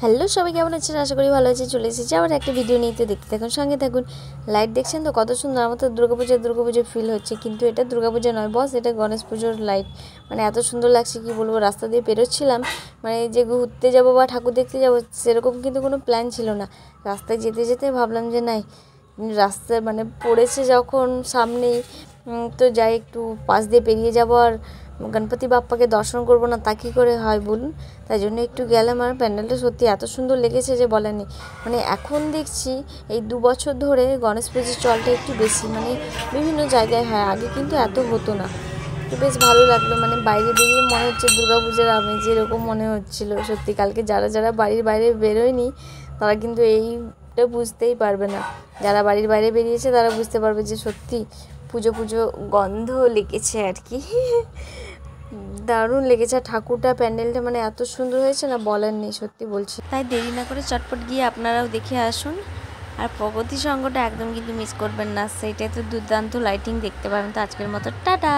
Hello সবাই, কেমন আছেন? আশা করি ভালো আছে। চলে এসেছি আবার একটা ভিডিও নিয়ে। তো দেখতে থাকুন, সঙ্গে থাকুন। লাইট দেখছেন তো কত সুন্দর, আমার তো দুর্গাপুজোর ফিল হচ্ছে, কিন্তু এটা দুর্গাপূজা নয় বস, এটা গণেশ পুজোর লাইট। মানে এত সুন্দর লাগছে কি বলবো। রাস্তা দিয়ে পেরোচ্ছিলাম, মানে যে ঘুরতে যাবো বা ঠাকুর দেখতে যাবো সেরকম কিন্তু কোনো প্ল্যান ছিল না। রাস্তায় যেতে যেতে ভাবলাম যে নাই, রাস্তায় মানে পড়েছে যখন সামনেই, তো যাই একটু পাশ দিয়ে পেরিয়ে যাবো, আর গণপতি বাপ্পাকে দর্শন করবো না তা কী করে হয় বলুন। তাই জন্য একটু গেলাম, আর প্যান্ডেলটা সত্যি এত সুন্দর লেগেছে যে বলার নেই। মানে এখন দেখছি এই 2 বছর ধরে গণেশ পুজোর চলটা একটু বেশি, মানে বিভিন্ন জায়গায় হয়, আগে কিন্তু এত হতো না। তো বেশ ভালো লাগলো, মানে বাইরে বেরিয়ে মনে হচ্ছে দুর্গাপূজার আমেজ এরকম মনে হচ্ছিলো সত্যি। কালকে যারা যারা বাড়ির বাইরে বেরোয়নি তারা কিন্তু এইটা বুঝতেই পারবে না, যারা বাড়ির বাইরে বেরিয়েছে তারা বুঝতে পারবে যে সত্যি পুজো পুজো গন্ধ লেগেছে আর কি। দারুণ লেগেছে। ঠাকুরটা প্যান্ডেলটা মানে এত সুন্দর হয়েছে না বলার নেই, সত্যি বলছি। তাই দেরি না করে চটপট গিয়ে আপনারাও দেখে আসুন। আর প্রগতি সঙ্গটা একদম কিন্তু মিস করবেন না, সেইটাই তো দুর্দান্ত লাইটিং দেখতে পাবেন। তো আজকের মতো টাটা।